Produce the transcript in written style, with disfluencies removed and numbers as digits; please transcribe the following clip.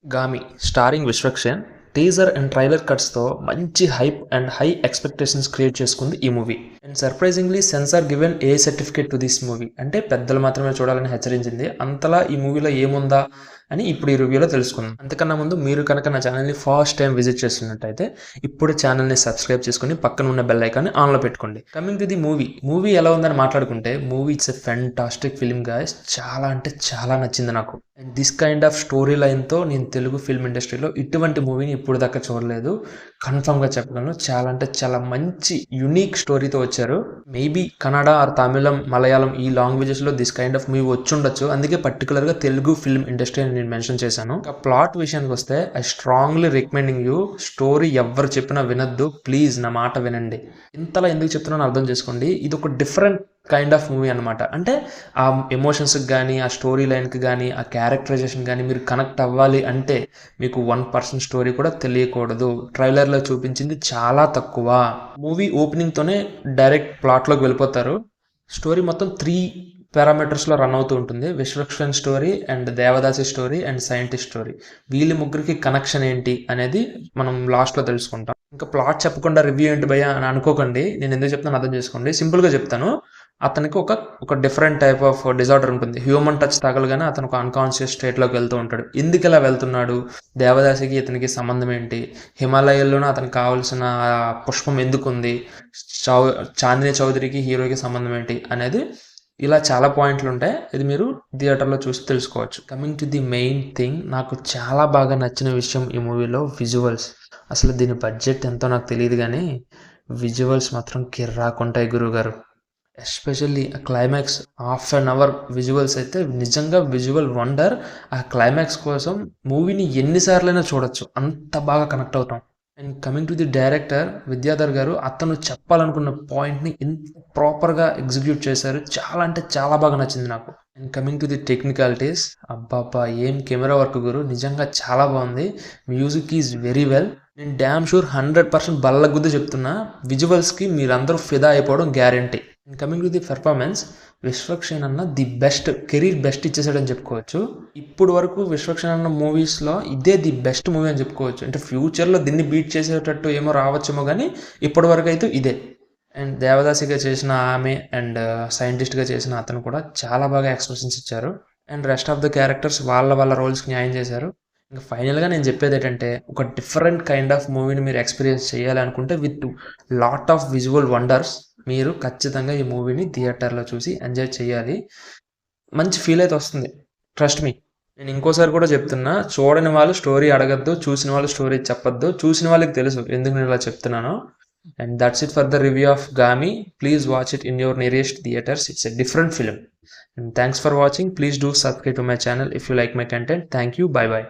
'Gaami' starring Vishwaksen teaser and trailer కట్స్‌తో మంచి hype and high expectations create చేసుకుంది ఈ movie. And surprisingly censor given A certificate to this movie. అంటే పెద్దలు మాత్రమే చూడాలని హెచ్చరించింది. అంతలా ఈ మూవీలో ఏముందా అని ఇప్పుడు ఈ రివ్యూలో తెలుసుకుందాం. అంతకన్నా ముందు మీరు కనుక నా ఛానల్‌ని ఫస్ట్ టైం విజిట్ చేస్తున్నట్టయితే ఇప్పుడు ఛానల్‌ని సబ్స్క్రైబ్ చేసుకొని పక్కన ఉన్న బెల్ ఐకాన్ని ఆన్‌లో పెట్టుకోండి. కమింగ్ టు ది మూవీ ఎలా ఉందని మాట్లాడుకుంటే movie it's a fantastic film guys. చాలా అంటే చాలా నచ్చింది నాకు. And this kind of story లైన్తో నేను తెలుగు ఫిల్మ్ ఇండస్ట్రీలో ఇటువంటి మూవీని ఇప్పుడు దాకా చూడలేదు. కన్ఫర్మ్గా చెప్పగలను. చాలా అంటే చాలా మంచి యునీక్ స్టోరీతో వచ్చారు. మేబీ కన్నడ ఆర్ తమిళం, మలయాళం ఈ లాంగ్వేజెస్లో దిస్ కైండ్ ఆఫ్ మూవీ వచ్చుండొచ్చు. అందుకే పర్టికులర్గా తెలుగు ఫిల్మ్ ఇండస్ట్రీ అని నేను మెన్షన్ చేశాను. ఇంకా ప్లాట్ విషయానికి వస్తే I strongly recommending you, story ఎవరు చెప్పినా వినొద్దు, ప్లీజ్ నా మాట వినండి. ఇంతలా ఎందుకు చెప్తున్నాను అర్థం చేసుకోండి. ఇది ఒక డిఫరెంట్ కైండ్ ఆఫ్ మూవీ అనమాట. అంటే ఆ ఎమోషన్స్కి కానీ, ఆ స్టోరీ లైన్కి కానీ, ఆ క్యారెక్టరైజేషన్ కానీ మీరు కనెక్ట్ అవ్వాలి అంటే మీకు 1% స్టోరీ కూడా తెలియకూడదు. ట్రైలర్లో చూపించింది చాలా తక్కువ. మూవీ ఓపెనింగ్తోనే డైరెక్ట్ ప్లాట్లోకి వెళ్ళిపోతారు. స్టోరీ మొత్తం 3 పారామీటర్స్లో రన్ అవుతూ ఉంటుంది. Vishwaksen story and devadasi story and scientist story. వీళ్ళ ముగ్గురికి కనెక్షన్ ఏంటి అనేది మనం లాస్ట్లో తెలుసుకుంటాం. ఇంకా ప్లాట్ చెప్పకుండా రివ్యూ ఏంటి భయ్యా అని అనుకోకండి. నేను ఎందుకు చెప్తాను అర్థం చేసుకోండి. సింపుల్గా చెప్తాను. అతనికి ఒక డిఫరెంట్ టైప్ ఆఫ్ డిజార్డర్ ఉంటుంది. హ్యూమన్ టచ్ తగలగానే అతను ఒక అన్కాన్షియస్ స్టేట్లోకి వెళ్తూ ఉంటాడు. ఎందుకు ఇలా వెళ్తున్నాడు, దేవదాసికి ఇతనికి సంబంధం ఏంటి, హిమాలయాల్లోనే అతనికి కావాల్సిన పుష్పం ఎందుకు ఉంది, చాందిని చౌదరికి హీరోకి సంబంధం ఏంటి అనేది ఇలా చాలా పాయింట్లు ఉంటాయి. ఇది మీరు థియేటర్లో చూసి తెలుసుకోవచ్చు. Coming to the main thing, నాకు చాలా బాగా నచ్చిన విషయం ఈ మూవీలో విజువల్స్. అసలు దీని బడ్జెట్ ఎంతో నాకు తెలియదు కానీ విజువల్స్ మాత్రం కిర్రాకుంటాయి గురువుగారు. ఎస్పెషల్లీ ఆ climax half an hour visuals అయితే నిజంగా విజువల్ వండర్. ఆ క్లైమాక్స్ కోసం మూవీని ఎన్నిసార్లైనా చూడొచ్చు, అంత బాగా కనెక్ట్ అవుతాం. And coming to the director Vidyadhar గారు, అతను చెప్పాలనుకున్న పాయింట్ని ఎంత ప్రాపర్గా ఎగ్జిక్యూట్ చేశారు. చాలా అంటే చాలా బాగా నచ్చింది నాకు. And coming to the technicalities, అబ్బాబ్బా ఏం కెమెరా వర్క్ గురు, నిజంగా చాలా బాగుంది. Music is very well. నేను డ్యామ్ షూర్ 100% బల్లగుద్ది చెప్తున్నా, విజువల్స్కి మీరందరూ ఫిదా అయిపోవడం guarantee. And coming to the performance, Vishwaksen అన్న ది బెస్ట్, కెరీర్ బెస్ట్ ఇచ్చేసాడని చెప్పుకోవచ్చు. ఇప్పుడు వరకు విశ్వక్సేన్ అన్న మూవీస్లో ఇదే ది బెస్ట్ మూవీ అని చెప్పుకోవచ్చు. అంటే ఫ్యూచర్లో దీన్ని బీట్ చేసేటట్టు ఏమో రావచ్చేమో కానీ ఇప్పటి వరకు అయితే ఇదే. అండ్ దేవదాసిగా చేసిన ఆమె అండ్ సైంటిస్ట్గా చేసిన అతను కూడా చాలా బాగా ఎక్స్ప్రెషన్స్ ఇచ్చారు. And rest of the characters వాళ్ళ రోల్స్కి న్యాయం చేశారు. ఇంకా ఫైనల్గా నేను చెప్పేది ఏంటంటే, ఒక డిఫరెంట్ కైండ్ ఆఫ్ మూవీని మీరు ఎక్స్పీరియన్స్ చేయాలి అనుకుంటే with lot of visual wonders మీరు ఖచ్చితంగా ఈ మూవీని థియేటర్లో చూసి ఎంజాయ్ చేయాలి. మంచి ఫీల్ అయితే వస్తుంది, ట్రస్ట్ మీ. నేను ఇంకోసారి కూడా చెప్తున్నా, చూడని వాళ్ళు స్టోరీ అడగద్దు, చూసిన వాళ్ళు స్టోరీ చెప్పొద్దు. చూసిన వాళ్ళకి తెలుసు ఎందుకు నేను ఇలా చెప్తున్నానో. And that's it for the review of 'Gami'. Please watch it in your nearest theaters. It's a different film. And thanks for watching. Please do subscribe to my channel if you like my content. Thank you. Bye bye.